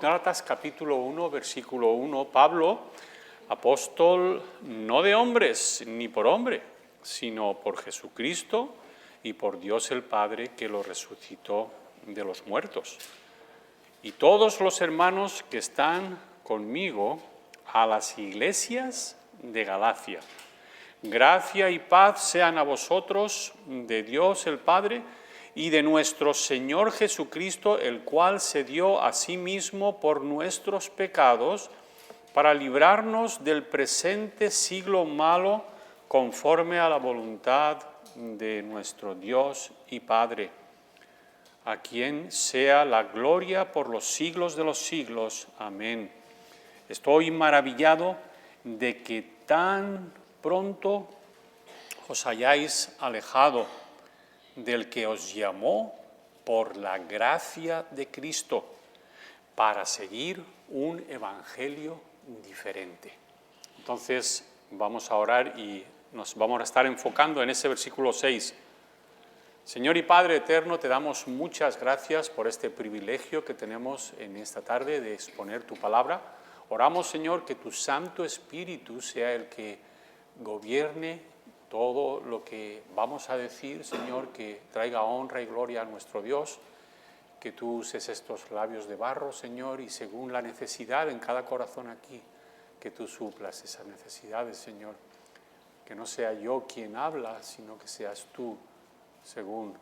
Gálatas capítulo 1, versículo 1, Pablo, apóstol no de hombres ni por hombre, sino por Jesucristo y por Dios el Padre que lo resucitó de los muertos. Y todos los hermanos que están conmigo a las iglesias de Galacia. Gracia y paz sean a vosotros de Dios el Padre y de nuestro Señor Jesucristo, el cual se dio a sí mismo por nuestros pecados, para librarnos del presente siglo malo, conforme a la voluntad de nuestro Dios y Padre, a quien sea la gloria por los siglos de los siglos. Amén. Estoy maravillado de que tan pronto os hayáis alejado del que os llamó por la gracia de Cristo para seguir un evangelio diferente. Entonces vamos a orar y nos vamos a estar enfocando en ese versículo 6. Señor y Padre eterno, te damos muchas gracias por este privilegio que tenemos en esta tarde de exponer tu palabra. Oramos, Señor, que tu Santo Espíritu sea el que gobierne todo lo que vamos a decir, Señor, que traiga honra y gloria a nuestro Dios, que tú uses estos labios de barro, Señor, y según la necesidad en cada corazón aquí, que tú suplas esas necesidades, Señor. Que no sea yo quien habla, sino que seas tú, según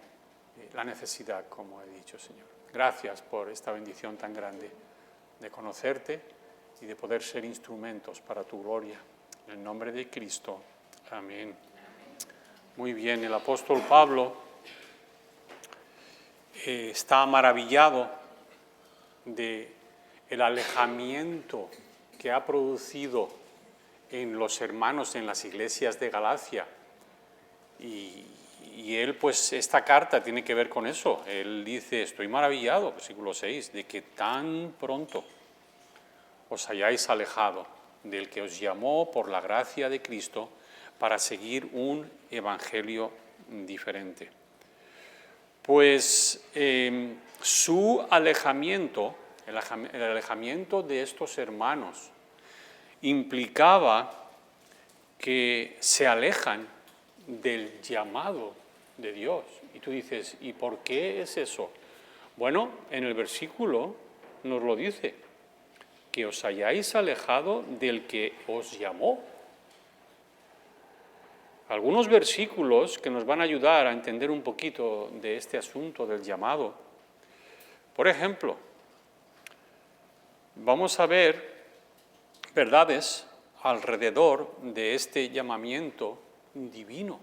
la necesidad, como he dicho, Señor. Gracias por esta bendición tan grande de conocerte y de poder ser instrumentos para tu gloria. En el nombre de Cristo. Amén. Muy bien, el apóstol Pablo está maravillado de el alejamiento que ha producido en los hermanos en las iglesias de Galacia. Y él, pues, esta carta tiene que ver con eso. Él dice, estoy maravillado, versículo 6, de que tan pronto os hayáis alejado del que os llamó por la gracia de Cristo para seguir un evangelio diferente. Pues su alejamiento, el alejamiento de estos hermanos, implicaba que se alejan del llamado de Dios. Y tú dices, ¿y por qué es eso? Bueno, en el versículo nos lo dice, que os hayáis alejado del que os llamó. Algunos versículos que nos van a ayudar a entender un poquito de este asunto del llamado. Por ejemplo, vamos a ver verdades alrededor de este llamamiento divino.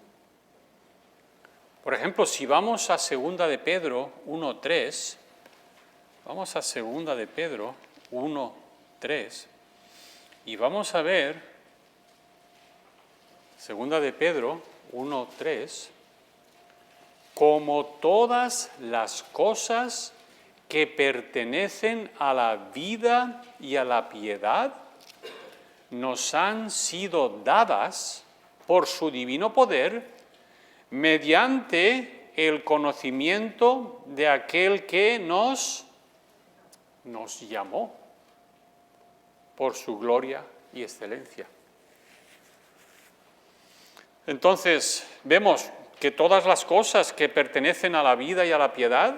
Por ejemplo, si vamos a 2 de Pedro 1:3, vamos a 2 de Pedro 1:3 y vamos a ver 2 de Pedro 1:3, como todas las cosas que pertenecen a la vida y a la piedad nos han sido dadas por su divino poder mediante el conocimiento de aquel que nos llamó por su gloria y excelencia. Entonces, vemos que todas las cosas que pertenecen a la vida y a la piedad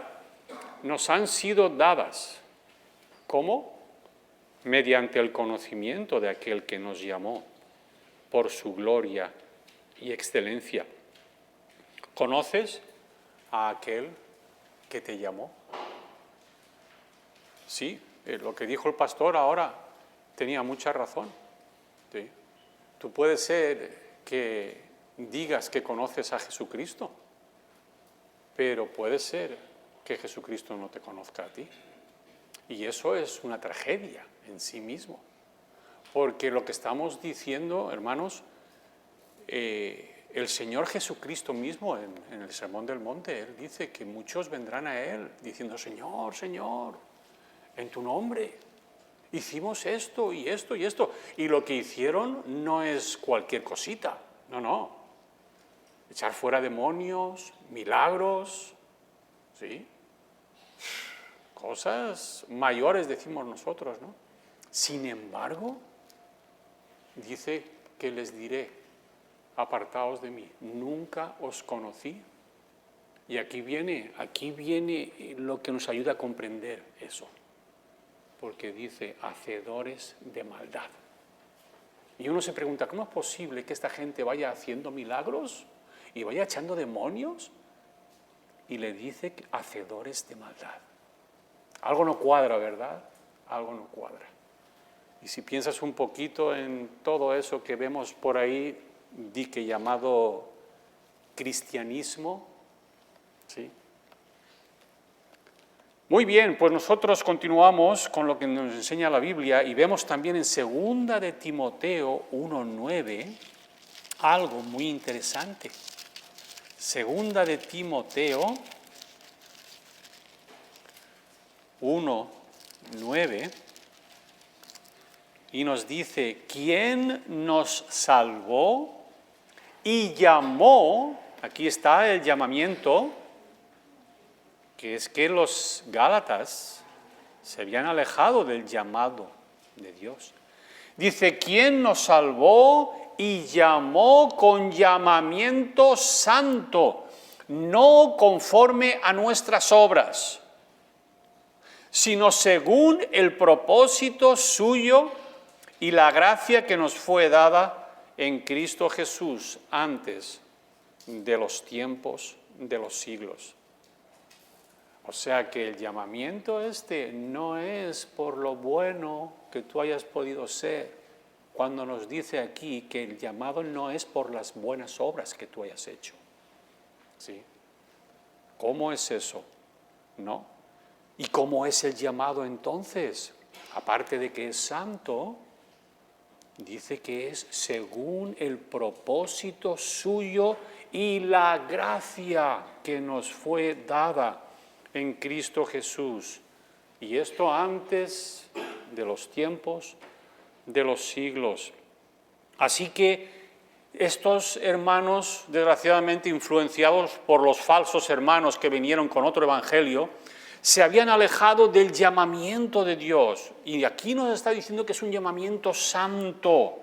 nos han sido dadas. ¿Cómo? Mediante el conocimiento de aquel que nos llamó por su gloria y excelencia. ¿Conoces a aquel que te llamó? Sí, lo que dijo el pastor ahora tenía mucha razón. ¿Sí? Tú puedes ser que digas que conoces a Jesucristo, pero puede ser que Jesucristo no te conozca a ti. Y eso es una tragedia en sí mismo. Porque lo que estamos diciendo, hermanos, el Señor Jesucristo mismo en el Sermón del Monte, Él dice que muchos vendrán a Él diciendo, Señor, Señor, en tu nombre hicimos esto y esto y esto. Y lo que hicieron no es cualquier cosita, no. Echar fuera demonios, milagros, ¿sí? cosas mayores decimos nosotros, ¿no? Sin embargo, dice que les diré, apartaos de mí, nunca os conocí. Y aquí viene lo que nos ayuda a comprender eso. Porque dice, hacedores de maldad. Y uno se pregunta, ¿cómo es posible que esta gente vaya haciendo milagros y vaya echando demonios? Y le dice, hacedores de maldad. Algo no cuadra, ¿verdad? Algo no cuadra. Y si piensas un poquito en todo eso que vemos por ahí, di que llamado cristianismo, ¿sí? Muy bien, pues nosotros continuamos con lo que nos enseña la Biblia y vemos también en 2 de Timoteo 1:9 algo muy interesante. 2 de Timoteo 1:9 y nos dice, ¿quién nos salvó y llamó? Aquí está el llamamiento, que es que los Gálatas se habían alejado del llamado de Dios. Dice, ¿quién nos salvó y llamó con llamamiento santo, no conforme a nuestras obras, sino según el propósito suyo y la gracia que nos fue dada en Cristo Jesús antes de los tiempos de los siglos? O sea que el llamamiento no es por lo bueno que tú hayas podido ser, cuando nos dice aquí que el llamado no es por las buenas obras que tú hayas hecho. ¿Sí? ¿Cómo es eso? ¿No? ¿Y cómo es el llamado entonces? Aparte de que es santo, dice que es según el propósito suyo y la gracia que nos fue dada en Cristo Jesús. Y esto antes de los tiempos de los siglos. Así que estos hermanos, desgraciadamente influenciados por los falsos hermanos que vinieron con otro evangelio, se habían alejado del llamamiento de Dios. Y aquí nos está diciendo que es un llamamiento santo.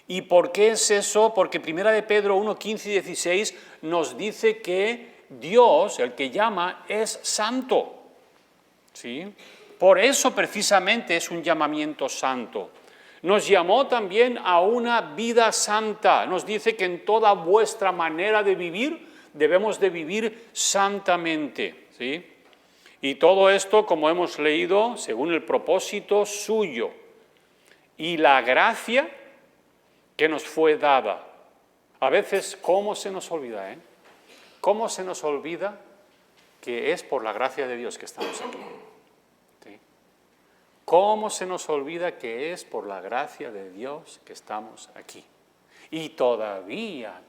¿Y por qué es eso? Porque 1 de Pedro 1, 15 y 16 nos dice que Dios, el que llama, es santo. ¿Sí? Por eso precisamente es un llamamiento santo. Nos llamó también a una vida santa. Nos dice que en toda vuestra manera de vivir debemos de vivir santamente. ¿Sí? Y todo esto, como hemos leído, según el propósito suyo y la gracia que nos fue dada. A veces, ¿cómo se nos olvida? ¿Cómo se nos olvida que es por la gracia de Dios que estamos aquí? ¿Sí? ¿Cómo se nos olvida que es por la gracia de Dios que estamos aquí? Y todavía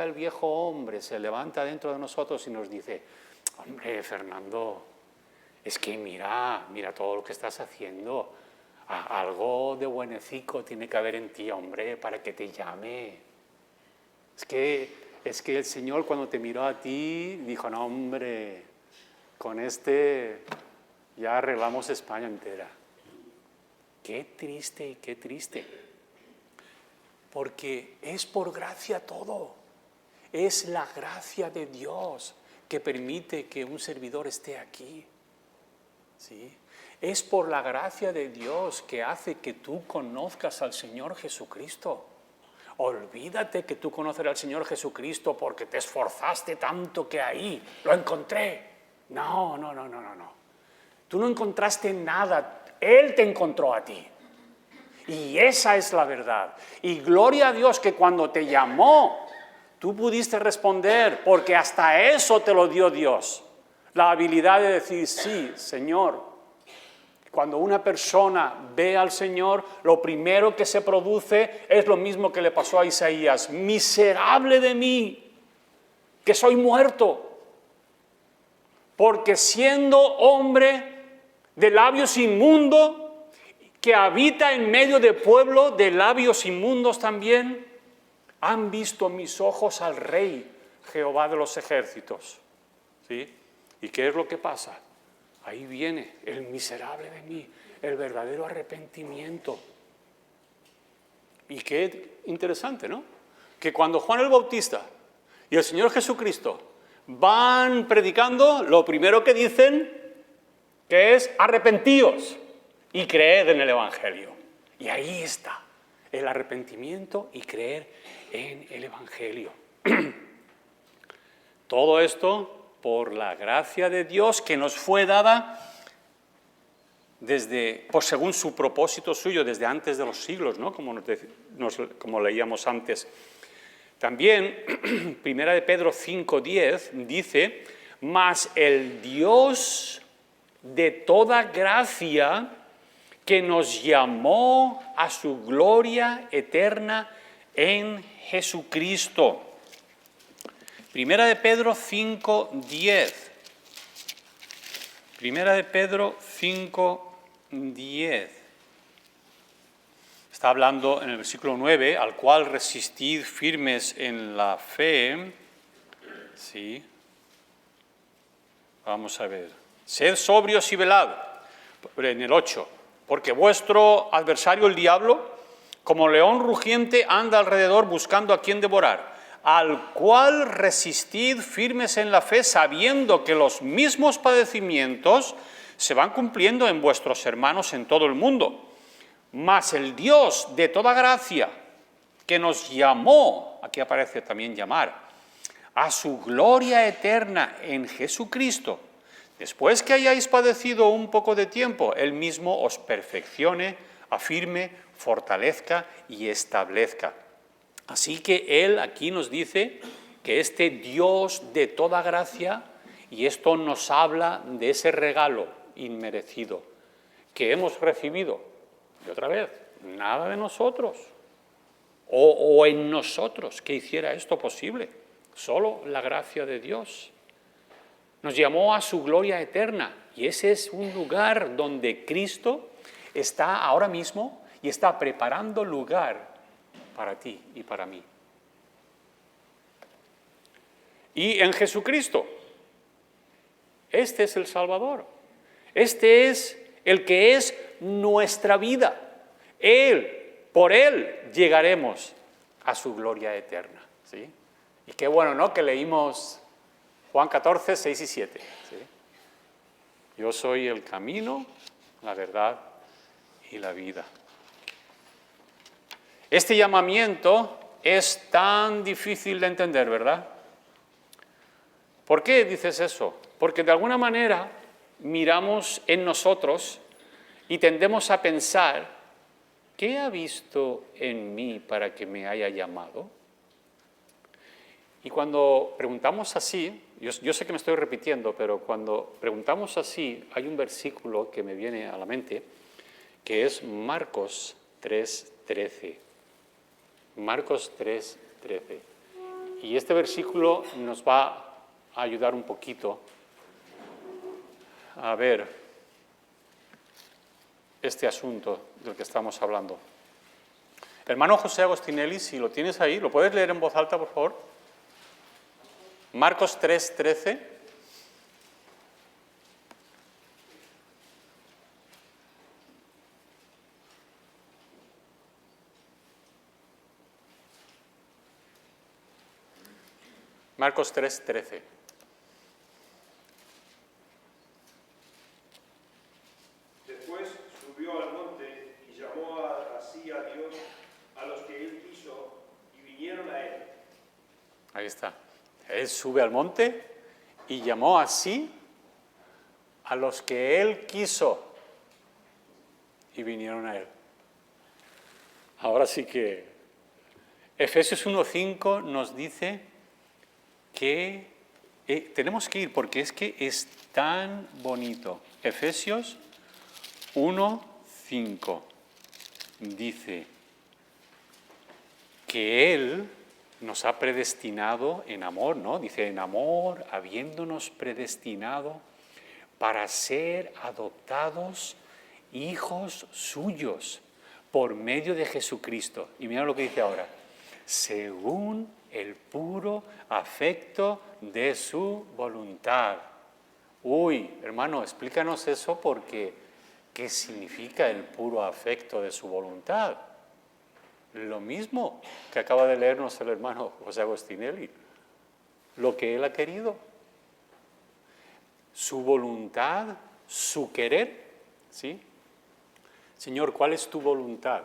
el viejo hombre se levanta dentro de nosotros y nos dice, hombre, Fernando, es que mira todo lo que estás haciendo. Algo de buenecico tiene que haber en ti, hombre, para que te llame. Es que el Señor cuando te miró a ti dijo, no, hombre, con ya arreglamos España entera. Qué triste, qué triste. Porque es por gracia todo. Es la gracia de Dios que permite que un servidor esté aquí. ¿Sí? Es por la gracia de Dios que hace que tú conozcas al Señor Jesucristo. Olvídate que tú conoces al Señor Jesucristo porque te esforzaste tanto que ahí lo encontré. No. Tú no encontraste nada, Él te encontró a ti. Y esa es la verdad. Y gloria a Dios que cuando te llamó, tú pudiste responder, porque hasta eso te lo dio Dios. La habilidad de decir, sí, Señor. Cuando una persona ve al Señor, lo primero que se produce es lo mismo que le pasó a Isaías. Miserable de mí, que soy muerto. Porque siendo hombre de labios inmundos, que habita en medio de pueblo de labios inmundos también, han visto mis ojos al Rey, Jehová de los ejércitos. ¿Sí? ¿Y qué es lo que pasa? ahí viene el miserable de mí, el verdadero arrepentimiento. Y qué interesante, ¿no? Que cuando Juan el Bautista y el Señor Jesucristo van predicando, lo primero que dicen que es arrepentíos y creed en el Evangelio. Y ahí está el arrepentimiento y creer en el Evangelio. Todo esto por la gracia de Dios que nos fue dada según su propósito suyo, desde antes de los siglos, ¿no? Como leíamos antes. También, 1 de Pedro 5:10 dice, mas el Dios de toda gracia que nos llamó a su gloria eterna en Jesucristo. 1 de Pedro 5:10. 1 de Pedro 5:10. Está hablando en el versículo 9, al cual resistid firmes en la fe. Sí. Vamos a ver. Sed sobrios y velad. En el 8. Porque vuestro adversario el diablo, como león rugiente, anda alrededor buscando a quien devorar, al cual resistid firmes en la fe, sabiendo que los mismos padecimientos se van cumpliendo en vuestros hermanos en todo el mundo. Mas el Dios de toda gracia, que nos llamó, aquí aparece también llamar, a su gloria eterna en Jesucristo, después que hayáis padecido un poco de tiempo, Él mismo os perfeccione, afirme, fortalezca y establezca. Así que Él aquí nos dice que este Dios de toda gracia, y esto nos habla de ese regalo inmerecido que hemos recibido, y otra vez, nada de nosotros, o en nosotros que hiciera esto posible, solo la gracia de Dios. Nos llamó a su gloria eterna, y ese es un lugar donde Cristo está ahora mismo y está preparando lugar para ti y para mí. Y en Jesucristo, este es el Salvador, este es el que es nuestra vida. Por Él llegaremos a su gloria eterna. ¿Sí? Y qué bueno, ¿no?, que leímos Juan 14, 6 y 7. ¿Sí? Yo soy el camino, la verdad y la vida. Este llamamiento es tan difícil de entender, ¿verdad? ¿Por qué dices eso? Porque de alguna manera miramos en nosotros y tendemos a pensar, ¿qué ha visto en mí para que me haya llamado? Y cuando preguntamos así, yo sé que me estoy repitiendo, pero cuando preguntamos así, hay un versículo que me viene a la mente, que es Marcos 3:13. Marcos 3:13. Y este versículo nos va a ayudar un poquito a ver este asunto del que estamos hablando. Hermano José Agostinelli, si lo tienes ahí, ¿lo puedes leer en voz alta, por favor? Marcos 3:13. Marcos 3:13. Después subió al monte y llamó así a Dios a los que él quiso y vinieron a él. Ahí está. Él sube al monte y llamó así a los que él quiso y vinieron a él. Ahora sí que Efesios 1:5 nos dice que tenemos que ir porque es que es tan bonito. Efesios 1:5 dice que Él nos ha predestinado en amor, ¿no? Dice, en amor, habiéndonos predestinado para ser adoptados hijos suyos por medio de Jesucristo. Y mira lo que dice ahora, según el puro afecto de su voluntad. Uy, hermano, explícanos eso porque ¿qué significa el puro afecto de su voluntad? Lo mismo que acaba de leernos el hermano José Agostinelli, lo que él ha querido. Su voluntad, su querer, ¿sí? Señor, ¿cuál es tu voluntad?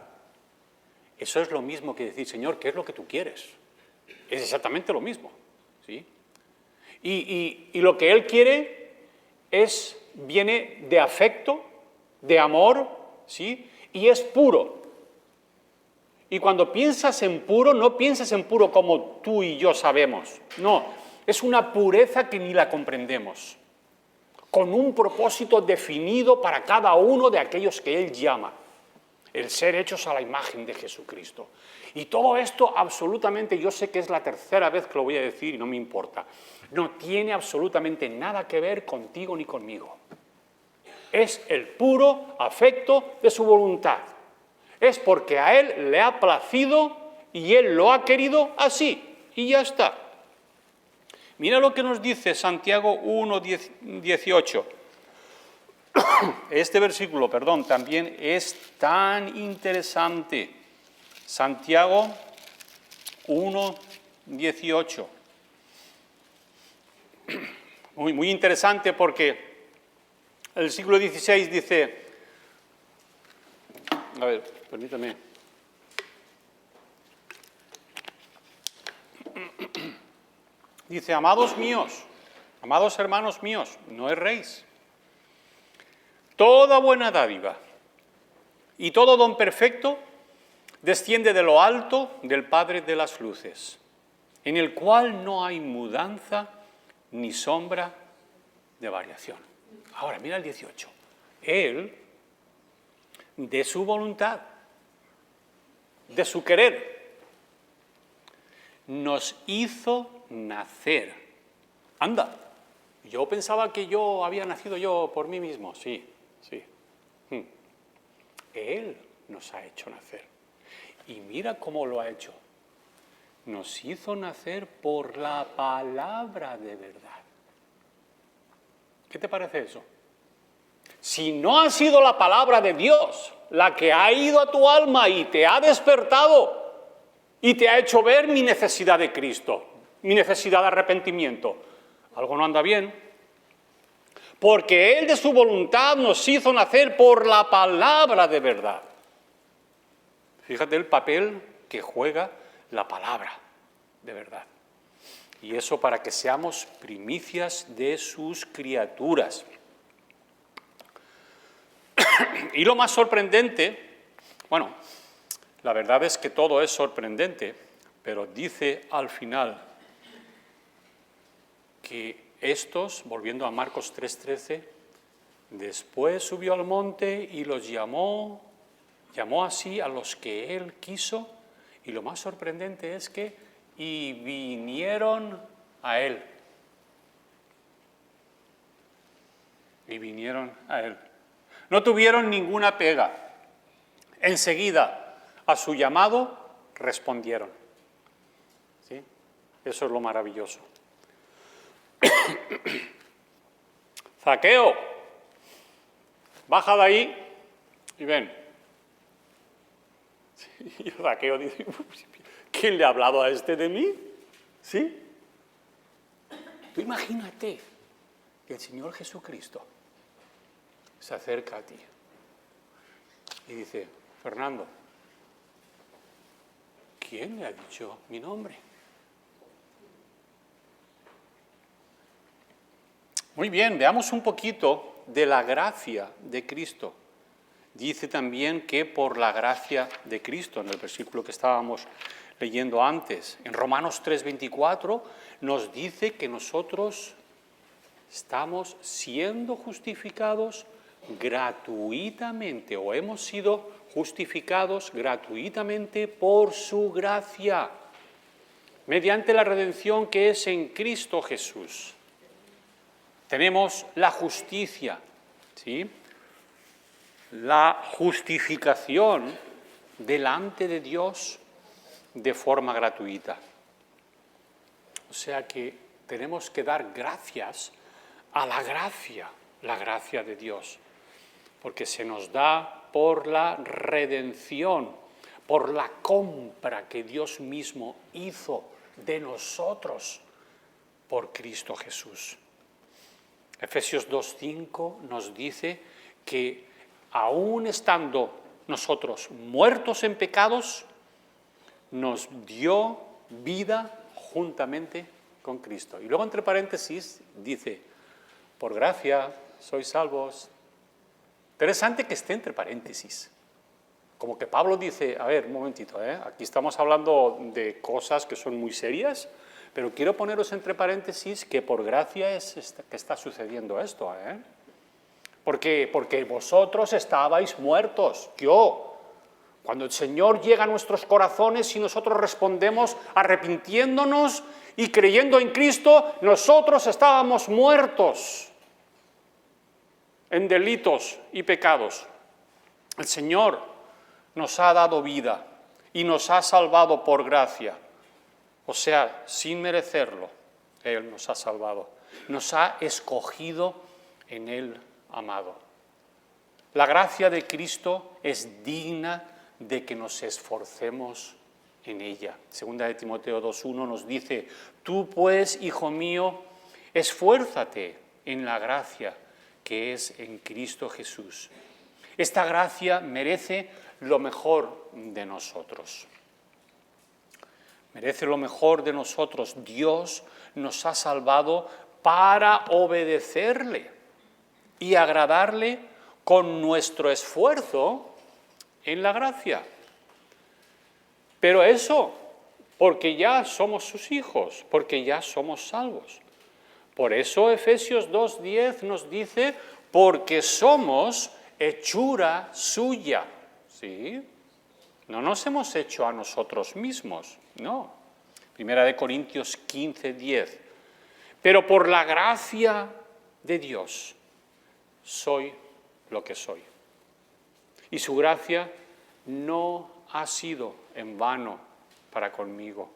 Eso es lo mismo que decir, Señor, ¿qué es lo que tú quieres? Es exactamente lo mismo, ¿sí? Y lo que Él quiere viene de afecto, de amor, ¿sí? Y es puro. Y cuando piensas en puro, no piensas en puro como tú y yo sabemos. No, es una pureza que ni la comprendemos, con un propósito definido para cada uno de aquellos que Él llama, el ser hechos a la imagen de Jesucristo. Y todo esto absolutamente, yo sé que es la tercera vez que lo voy a decir y no me importa, no tiene absolutamente nada que ver contigo ni conmigo. Es el puro afecto de su voluntad. Es porque a Él le ha placido y Él lo ha querido así, y ya está. Mira lo que nos dice Santiago 1, 18. Este versículo, también es tan interesante. Santiago 1, 18. Muy interesante porque el siglo XVI dice, a ver, permítame. Dice, amados míos, amados hermanos míos, no erréis. Toda buena dádiva y todo don perfecto desciende de lo alto del Padre de las luces, en el cual no hay mudanza ni sombra de variación. Ahora, mira el 18. Él, de su voluntad, de su querer, nos hizo nacer. Anda, yo pensaba que yo había nacido yo por mí mismo. Sí. Él nos ha hecho nacer. Y mira cómo lo ha hecho. Nos hizo nacer por la palabra de verdad. ¿Qué te parece eso? Si no ha sido la palabra de Dios la que ha ido a tu alma y te ha despertado y te ha hecho ver mi necesidad de Cristo, mi necesidad de arrepentimiento, algo no anda bien. Porque Él de su voluntad nos hizo nacer por la palabra de verdad. Fíjate el papel que juega la palabra de verdad. Y eso para que seamos primicias de sus criaturas. Y lo más sorprendente, bueno, la verdad es que todo es sorprendente, pero dice al final que estos, volviendo a Marcos 3:13, después subió al monte y los llamó así a los que Él quiso, y lo más sorprendente es que y vinieron a Él. Y vinieron a Él. No tuvieron ninguna pega. Enseguida, a su llamado, respondieron. ¿Sí? Eso es lo maravilloso. Zaqueo, baja de ahí y ven. Y Zaqueo dice, ¿quién le ha hablado a este de mí? ¿Sí? Tú imagínate que el Señor Jesucristo se acerca a ti y dice, Fernando, ¿quién le ha dicho mi nombre? Muy bien, veamos un poquito de la gracia de Cristo. Dice también que por la gracia de Cristo, en el versículo que estábamos leyendo antes, en Romanos 3:24, nos dice que nosotros estamos siendo justificados gratuitamente, o hemos sido justificados gratuitamente por su gracia, mediante la redención que es en Cristo Jesús. Tenemos la justicia, ¿sí? La justificación delante de Dios de forma gratuita. O sea que tenemos que dar gracias a la gracia de Dios, porque se nos da por la redención, por la compra que Dios mismo hizo de nosotros por Cristo Jesús. Efesios 2:5 nos dice que aún estando nosotros muertos en pecados, nos dio vida juntamente con Cristo. Y luego entre paréntesis dice, por gracia sois salvos. Interesante que esté entre paréntesis. Como que Pablo dice, a ver, un momentito, aquí estamos hablando de cosas que son muy serias, pero quiero poneros entre paréntesis que por gracia es que está sucediendo esto. Porque vosotros estabais muertos. Cuando el Señor llega a nuestros corazones y nosotros respondemos arrepintiéndonos y creyendo en Cristo, nosotros estábamos muertos en delitos y pecados. El Señor nos ha dado vida y nos ha salvado por gracia. O sea, sin merecerlo, Él nos ha salvado. Nos ha escogido en Él amado. La gracia de Cristo es digna de que nos esforcemos en ella. Segunda de Timoteo 2:1 nos dice, tú pues, hijo mío, esfuérzate en la gracia que es en Cristo Jesús. Esta gracia merece lo mejor de nosotros. Merece lo mejor de nosotros. Dios nos ha salvado para obedecerle y agradarle con nuestro esfuerzo en la gracia. Pero eso, porque ya somos sus hijos, porque ya somos salvos. Por eso Efesios 2:10 nos dice, porque somos hechura suya. ¿Sí? No nos hemos hecho a nosotros mismos, no. Primera de Corintios 15:10. Pero por la gracia de Dios soy lo que soy. Y su gracia no ha sido en vano para conmigo.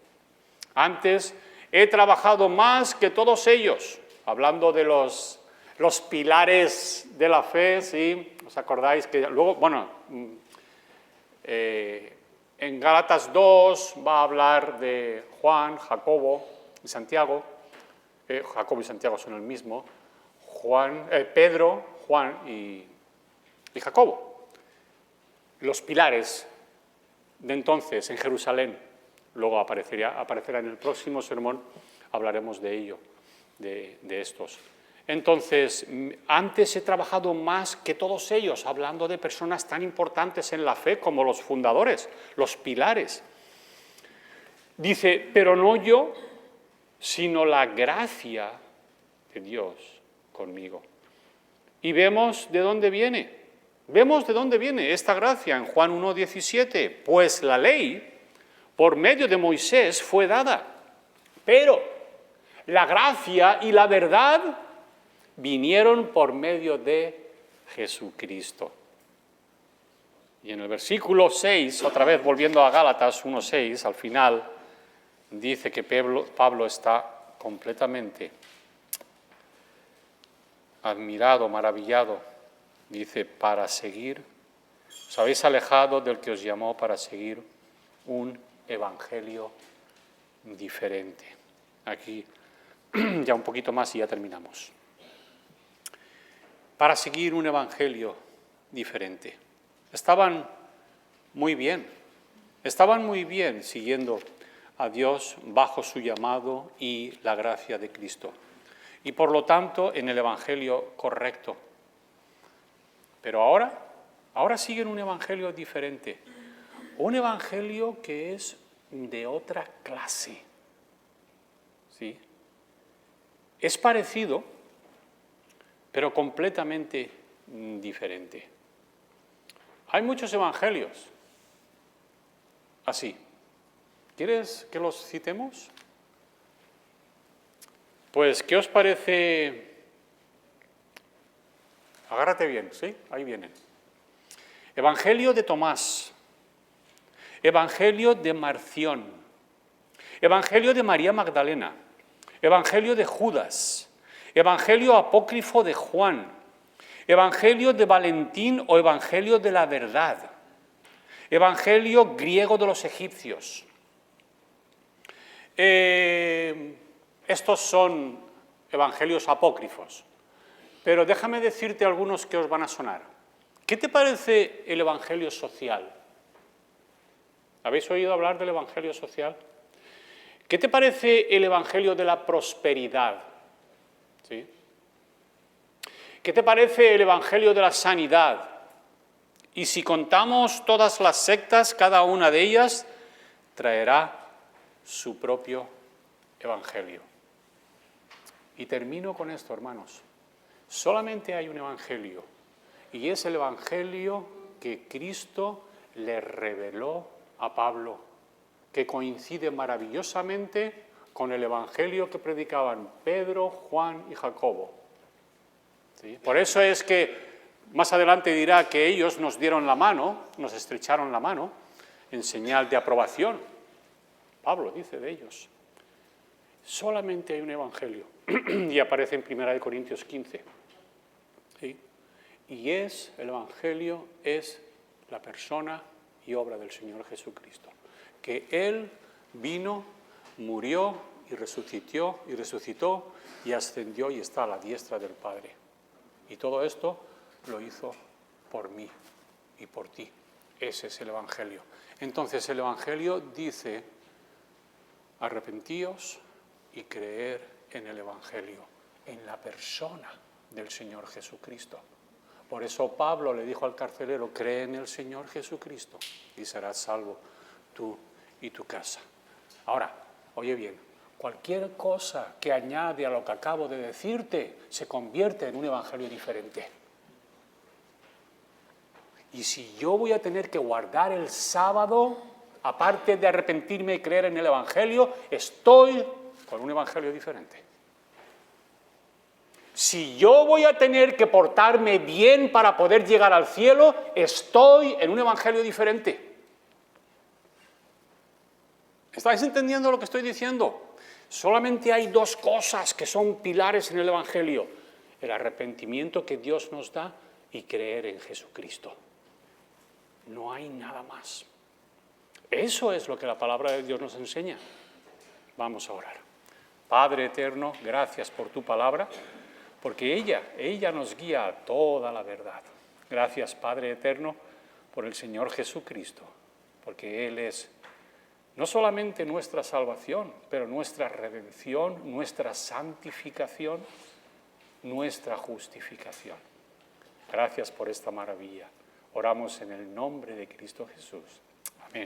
Antes he trabajado más que todos ellos, hablando de los pilares de la fe, ¿sí? ¿Os acordáis que luego, en Gálatas 2 va a hablar de Juan, Jacobo y Santiago. Jacobo y Santiago son el mismo. Pedro, Juan y Jacobo. Los pilares de entonces en Jerusalén. Luego aparecerá en el próximo sermón, hablaremos de ello, de estos. Entonces, antes he trabajado más que todos ellos, hablando de personas tan importantes en la fe como los fundadores, los pilares. Dice, pero no yo, sino la gracia de Dios conmigo. Y vemos de dónde viene. Vemos de dónde viene esta gracia en Juan 1:17. Pues la ley, por medio de Moisés, fue dada. Pero la gracia y la verdad vinieron por medio de Jesucristo. Y en el versículo 6, otra vez volviendo a Gálatas 1:6, al final, dice que Pablo está completamente admirado, maravillado. Dice, para seguir, os habéis alejado del que os llamó para seguir un evangelio diferente. Aquí ya un poquito más y ya terminamos. Para seguir un evangelio diferente. Estaban muy bien siguiendo a Dios bajo su llamado y la gracia de Cristo. Y por lo tanto en el evangelio correcto. Pero ahora siguen un evangelio diferente. Un evangelio que es de otra clase. ¿Sí? Es parecido, pero completamente diferente. Hay muchos evangelios así. ¿Quieres que los citemos? Pues, ¿qué os parece? Agárrate bien, ¿sí? Ahí vienen. Evangelio de Tomás. Evangelio de Marción. Evangelio de María Magdalena. Evangelio de Judas. Evangelio apócrifo de Juan, Evangelio de Valentín o Evangelio de la verdad, Evangelio griego de los egipcios. Estos son evangelios apócrifos, pero déjame decirte algunos que os van a sonar. ¿Qué te parece el evangelio social? ¿Habéis oído hablar del evangelio social? ¿Qué te parece el evangelio de la prosperidad? ¿Sí? ¿Qué te parece el evangelio de la sanidad? Y si contamos todas las sectas, cada una de ellas traerá su propio evangelio. Y termino con esto, hermanos. Solamente hay un evangelio, y es el evangelio que Cristo le reveló a Pablo, que coincide maravillosamente con el evangelio que predicaban Pedro, Juan y Jacobo. ¿Sí? Por eso es que más adelante dirá que ellos nos dieron la mano, nos estrecharon la mano en señal de aprobación. Pablo dice de ellos. Solamente hay un evangelio y aparece en 1 Corintios 15. ¿Sí? Y el evangelio es la persona y obra del Señor Jesucristo. Que Él vino, murió y resucitó y ascendió y está a la diestra del Padre. Y todo esto lo hizo por mí y por ti. Ese es el evangelio. Entonces el evangelio dice: arrepentíos y creer en el evangelio, en la persona del Señor Jesucristo. Por eso Pablo le dijo al carcelero: cree en el Señor Jesucristo y serás salvo tú y tu casa. Ahora, oye bien, cualquier cosa que añade a lo que acabo de decirte se convierte en un evangelio diferente. Y si yo voy a tener que guardar el sábado, aparte de arrepentirme y creer en el evangelio, estoy con un evangelio diferente. Si yo voy a tener que portarme bien para poder llegar al cielo, estoy en un evangelio diferente. ¿Estáis entendiendo lo que estoy diciendo? Solamente hay dos cosas que son pilares en el evangelio: el arrepentimiento que Dios nos da y creer en Jesucristo. No hay nada más. Eso es lo que la palabra de Dios nos enseña. Vamos a orar. Padre eterno, gracias por tu palabra, porque ella nos guía a toda la verdad. Gracias, Padre eterno, por el Señor Jesucristo, porque Él es no solamente nuestra salvación, pero nuestra redención, nuestra santificación, nuestra justificación. Gracias por esta maravilla. Oramos en el nombre de Cristo Jesús.